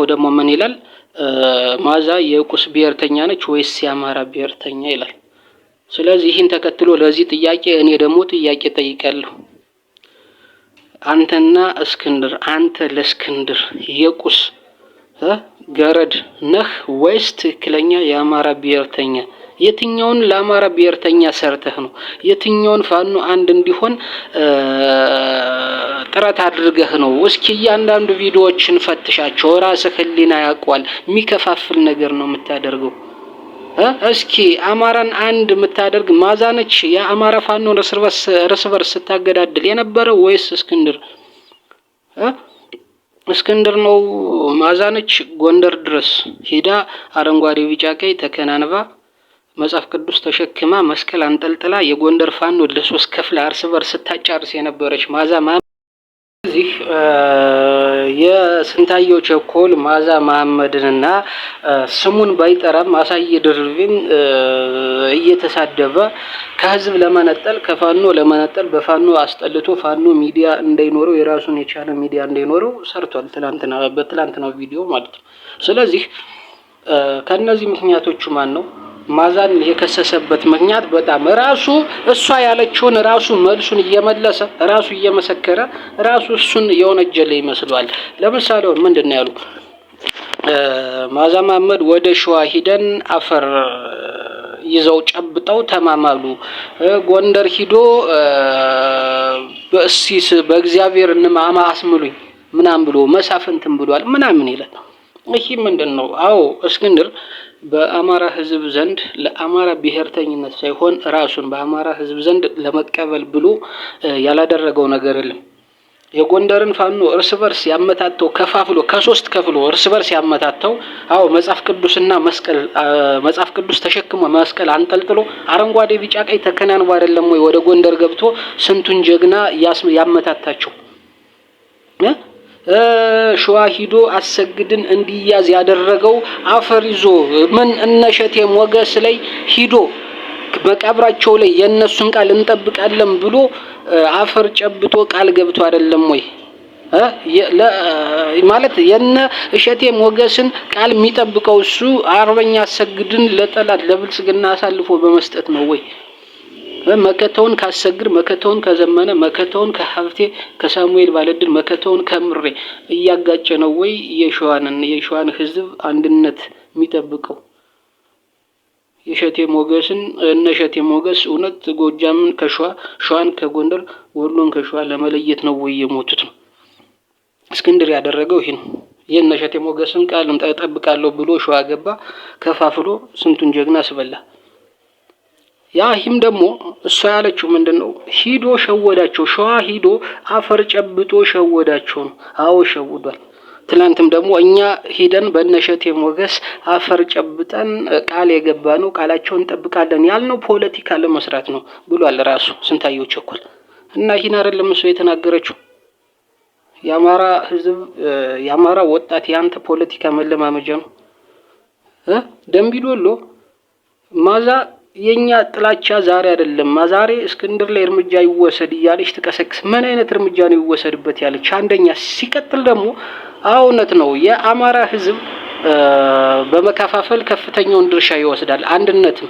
ባለፈው ደግሞ ምን ይላል? ማዛ የቁስ ብሔርተኛ ነች ወይስ የአማራ ብሔርተኛ ይላል። ስለዚህ ይህን ተከትሎ ለዚህ ጥያቄ እኔ ደግሞ ጥያቄ ጠይቃለሁ። አንተና እስክንድር፣ አንተ ለእስክንድር የቁስ ገረድ ነህ ወይስ ትክክለኛ የአማራ ብሔርተኛ? የትኛውን ለአማራ ብሔርተኛ ሰርተህ ነው? የትኛውን ፋኖ አንድ እንዲሆን ጥረት አድርገህ ነው? እስኪ እያንዳንዱ ቪዲዮዎችን ፈትሻቸው፣ ራስህ ህሊና ያውቀዋል። የሚከፋፍል ነገር ነው የምታደርገው። እስኪ አማራን አንድ የምታደርግ ማዛ ነች የአማራ ፋኖን እርስ በርስ ስታገዳድል የነበረው ወይስ እስክንድር? እስክንድር ነው ማዛ ነች ጎንደር ድረስ ሄዳ አረንጓዴ ቢጫ ቀይ ተከናንባ መጽሐፍ ቅዱስ ተሸክማ መስቀል አንጠልጥላ የጎንደር ፋኖ ለሶስት ከፍላ እርስ በርስ ስታጫርስ የነበረች ማዛ እዚህ የስንታየው ቸኮል ማዛ መሐመድንና ስሙን ባይጠራም ማሳየ ድርቤን እየተሳደበ ከህዝብ ለመነጠል ከፋኖ ለመነጠል በፋኖ አስጠልቶ ፋኖ ሚዲያ እንዳይኖረው የራሱን የቻለ ሚዲያ እንዳይኖረው ሰርቷል። በትላንትናው ቪዲዮ ማለት ነው። ስለዚህ ከነዚህ ምክንያቶቹ ማን ነው ማዛን የከሰሰበት ምክንያት? በጣም ራሱ እሷ ያለችውን ራሱ መልሱን እየመለሰ ራሱ እየመሰከረ ራሱ እሱን የወነጀለ ይመስሏል። ለምሳሌ ምንድነው ያሉ? ማዛ መሐመድ ወደ ሸዋ ሂደን አፈር ይዘው ጨብጠው ተማማሉ። ጎንደር ሂዶ በእሲስ በእግዚአብሔር እንማማ አስምሉኝ ምናምን ብሎ መሳፍንትን ብሏል ምናምን ይላል። ይሄ ምንድነው? አዎ እስክንድር በአማራ ህዝብ ዘንድ ለአማራ ብሔርተኝነት ሳይሆን ራሱን በአማራ ህዝብ ዘንድ ለመቀበል ብሎ ያላደረገው ነገር የለም። የጎንደርን ፋኖ እርስ በርስ ያመታተው ከፋፍሎ ከሶስት ከፍሎ እርስ በርስ ያመታተው አዎ መጽሐፍ ቅዱስና መስቀል መጽሐፍ ቅዱስ ተሸክሞ መስቀል አንጠልጥሎ አረንጓዴ ቢጫ ቀይ ተከናንቦ አይደለም ወይ ወደ ጎንደር ገብቶ ስንቱን ጀግና ያመታታቸው? ሸዋ ሂዶ አሰግድን እንዲያዝ ያደረገው አፈር ይዞ ምን እነሸቴ ሞገስ ላይ ሂዶ በቀብራቸው ላይ የነሱን ቃል እንጠብቃለን ብሎ አፈር ጨብጦ ቃል ገብቶ አይደለም ወይ? ማለት የነ እሸቴ ሞገስን ቃል የሚጠብቀው እሱ አርበኛ አሰግድን ለጠላት ለብልጽግና አሳልፎ በመስጠት ነው ወይ? መከተውን ካሰግር መከተውን ከዘመነ መከተውን ከሀብቴ ከሳሙኤል ባለድል መከተውን ከምሬ እያጋጨ ነው ወይ የሸዋን ህዝብ አንድነት የሚጠብቀው? የሸቴ ሞገስን እነሸቴ ሞገስ እውነት ጎጃምን ከሸዋ ሸዋን ከጎንደር ወሎን ከሸዋ ለመለየት ነው ወይ የሞቱት ነው? እስክንድር ያደረገው ይሄ ነው። የነሸቴ ሞገስን ቃል እንጠብቃለሁ ብሎ ሸዋ ገባ፣ ከፋፍሎ ስንቱን ጀግና አስበላ። ይህም ደግሞ እሷ ያለችው ምንድነው? ሂዶ ሸወዳቸው። ሸዋ ሂዶ አፈር ጨብጦ ሸወዳቸው ነው። አዎ ሸውዷል። ትላንትም ደግሞ እኛ ሂደን በነሸቴ ሞገስ አፈር ጨብጠን ቃል የገባ ነው ቃላቸውን እንጠብቃለን ያልነው ፖለቲካ ለመስራት ነው ብሏል ራሱ ስንታየው ቸኮል። እና ይህን አይደለም እሱ የተናገረችው። የአማራ ህዝብ የአማራ ወጣት ያንተ ፖለቲካ መለማመጃ ነው። ደምቢዶሎ ማዛ የኛ ጥላቻ ዛሬ አይደለም ዛሬ እስክንድር ላይ እርምጃ ይወሰድ እያለች ተቀሰቅስ። ምን አይነት እርምጃ ነው ይወሰድበት ያለች? አንደኛ ሲቀጥል ደግሞ እውነት ነው የአማራ ህዝብ በመከፋፈል ከፍተኛውን ድርሻ ይወስዳል። አንድነትም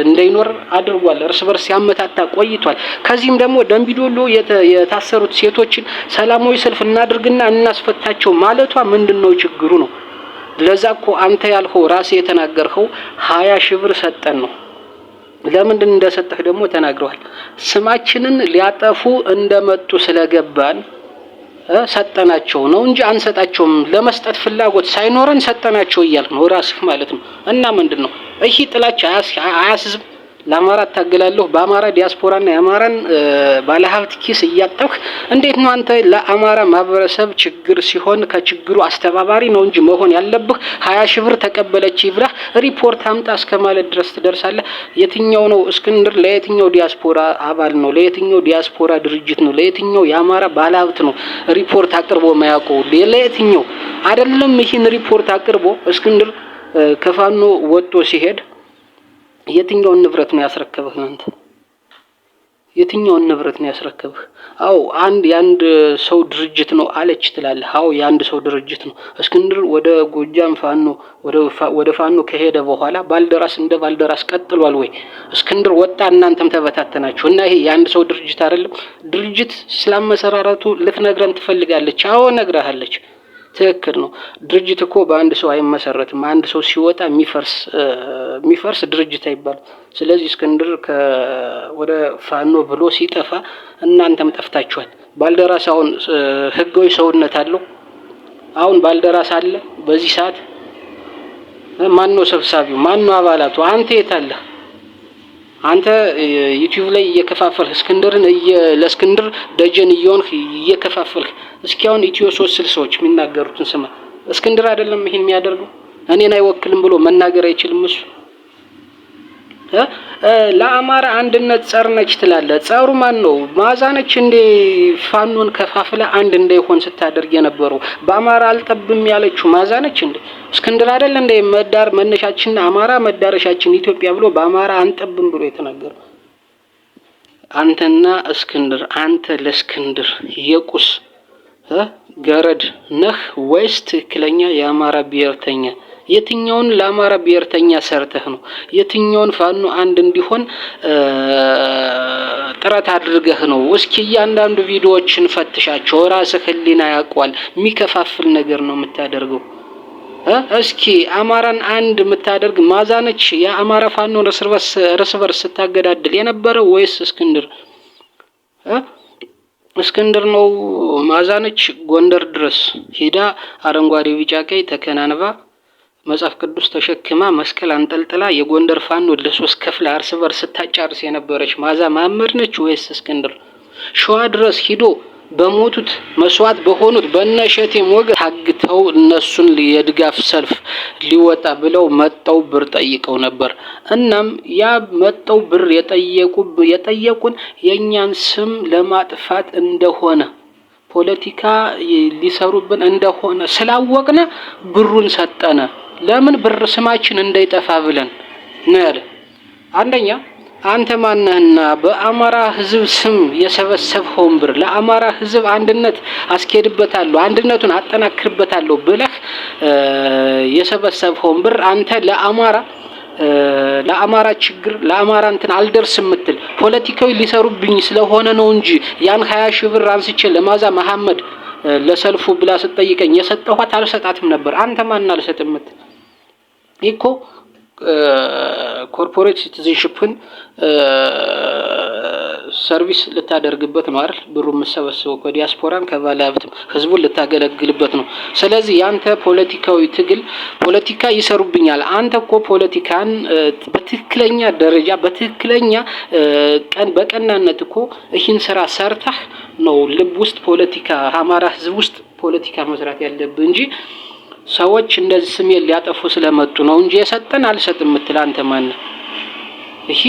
እንዳይኖር አድርጓል። እርስ በርስ ያመታታ ቆይቷል። ከዚህም ደግሞ ደምቢዶሎ የታሰሩት ሴቶችን ሰላማዊ ሰልፍ እናድርግና እናስፈታቸው ማለቷ ምንድነው ችግሩ ነው? ለዛ እኮ አንተ ያልኸው ራስህ የተናገርከው 20 ሺህ ብር ሰጠን ነው። ለምንድን እንደሰጠህ ደግሞ ተናግረዋል። ስማችንን ሊያጠፉ እንደመጡ ስለገባን ሰጠናቸው ነው እንጂ አንሰጣቸውም። ለመስጠት ፍላጎት ሳይኖረን ሰጠናቸው እያልክ ነው ራስህ ማለት ነው። እና ምንድነው ይሄ ጥላቻ አያስዝም? ለአማራ ታገላለሁ በአማራ ዲያስፖራና የአማራን ባለሀብት ኪስ እያጠብክ እንዴት ነው አንተ ለአማራ ማህበረሰብ ችግር ሲሆን ከችግሩ አስተባባሪ ነው እንጂ መሆን ያለብህ 20 ሺህ ብር ተቀበለች ይብላህ ሪፖርት አምጣ እስከማለት ድረስ ትደርሳለህ። የትኛው ነው እስክንድር ለየትኛው ዲያስፖራ አባል ነው? ለየትኛው ዲያስፖራ ድርጅት ነው? ለየትኛው የአማራ ባለሀብት ነው ሪፖርት አቅርቦ ማያውቀው? ለየትኛው አይደለም ይህን ሪፖርት አቅርቦ እስክንድር ከፋኖ ወጥቶ ሲሄድ የትኛውን ንብረት ነው ያስረከበህ አንተ? የትኛውን ንብረት ነው ያስረከብህ? አዎ የአንድ ሰው ድርጅት ነው አለች ትላለህ። አዎ የአንድ ሰው ድርጅት ነው። እስክንድር ወደ ጎጃም ፋኖ ወደ ፋኖ ከሄደ በኋላ ባልደራስ እንደ ባልደራስ ቀጥሏል ወይ? እስክንድር ወጣ፣ እናንተም ተበታተናችሁ እና ይሄ የአንድ ሰው ድርጅት አይደለም። ድርጅት ስላመሰራረቱ ልትነግረን ትፈልጋለች? አዎ ነግረሃለች። ትክክል ነው። ድርጅት እኮ በአንድ ሰው አይመሰረትም። አንድ ሰው ሲወጣ የሚፈርስ ድርጅት አይባልም። ስለዚህ እስክንድር ወደ ፋኖ ብሎ ሲጠፋ እናንተም ጠፍታችኋል። ባልደራስ አሁን ህጋዊ ሰውነት አለው? አሁን ባልደራስ አለ በዚህ ሰዓት? ማን ነው ሰብሳቢው? ማን ነው አባላቱ? አንተ የት አለህ? አንተ ዩቲዩብ ላይ እየከፋፈልህ እስክንድርን ለእስክንድር ደጀን እየሆንህ እየከፋፈልህ። እስኪ አሁን ኢትዮ 360ዎች የሚናገሩትን ስማ። እስክንድር አይደለም ይሄን የሚያደርገው? እኔን አይወክልም ብሎ መናገር አይችልም እሱ? ለአማራ አንድነት ጸር ነች ትላለህ። ጸሩ ማን ነው? መዓዛ ነች እንዴ? ፋኖን ከፋፍለ አንድ እንዳይሆን ስታደርግ የነበረው በአማራ አልጠብም ያለችው መዓዛ ነች እንዴ? እስክንድር አይደል እንዴ መነሻችን አማራ መዳረሻችን ኢትዮጵያ ብሎ በአማራ አንጠብም ብሎ የተናገረው? አንተና እስክንድር፣ አንተ ለእስክንድር የቁስ ገረድ ነህ ወይስ ትክክለኛ የአማራ ብሔርተኛ? የትኛውን ለአማራ ብሔርተኛ ሰርተህ ነው? የትኛውን ፋኖ አንድ እንዲሆን ጥረት አድርገህ ነው? እስኪ እያንዳንዱ ቪዲዮዎችን ፈትሻቸው። ራስህ ህሊና ያውቀዋል። የሚከፋፍል ነገር ነው የምታደርገው። እስኪ አማራን አንድ የምታደርግ መዓዛ ነች የአማራ ፋኖን እርስ በርስ ስታገዳድል የነበረው ወይስ እስክንድር? እስክንድር ነው መዓዛ ነች ጎንደር ድረስ ሄዳ አረንጓዴ ቢጫ ቀይ ተከናንባ መጽሐፍ ቅዱስ ተሸክማ መስቀል አንጠልጥላ የጎንደር ፋኖ ለሶስት ከፍላ እርስ በርስ ስታጫርስ የነበረች መዓዛ መሐመድ ነች ወይስ እስክንድር? ሸዋ ድረስ ሂዶ በሞቱት መስዋዕት በሆኑት በእነሸቴ ሞገስ ታግተው እነሱን የድጋፍ ሰልፍ ሊወጣ ብለው መጠው ብር ጠይቀው ነበር። እናም ያ መጠው ብር የጠየቁን የእኛን ስም ለማጥፋት እንደሆነ ፖለቲካ ሊሰሩብን እንደሆነ ስላወቅነ ብሩን ሰጠነ። ለምን? ብር ስማችን እንዳይጠፋ ብለን ነው ያለ። አንደኛ አንተ ማነህና በአማራ ህዝብ ስም የሰበሰብኸውን ብር ለአማራ ህዝብ አንድነት አስኬድበታለሁ፣ አንድነቱን አጠናክርበታለሁ ብለህ የሰበሰብኸውን ብር አንተ ለአማራ ችግር ለአማራ እንትን አልደርስም ምትል ፖለቲካዊ ሊሰሩብኝ ስለሆነ ነው እንጂ ያን 20 ሺህ ብር አንስቼ ለመዓዛ መሐመድ ለሰልፉ ብላ ስትጠይቀኝ የሰጠኋት አልሰጣትም ነበር። አንተ ማን አልሰጥም ምትል እኮ ኮርፖሬት ሲቲዝንሺፕን ሰርቪስ ልታደርግበት ነው አይደል? ብሩ የምሰበስበው ከዲያስፖራን ከባለ ሀብትም ህዝቡን ልታገለግልበት ነው። ስለዚህ ያንተ ፖለቲካዊ ትግል ፖለቲካ ይሰሩብኛል። አንተ እኮ ፖለቲካን በትክክለኛ ደረጃ በትክክለኛ በቀናነት እኮ ይህን ስራ ሰርተህ ነው ልብ ውስጥ ፖለቲካ አማራ ህዝብ ውስጥ ፖለቲካ መስራት ያለብህ እንጂ ሰዎች እንደዚህ ስሜን ሊያጠፉ ስለመጡ ነው እንጂ የሰጠን አልሰጥም ምትል አንተ ማን? እሺ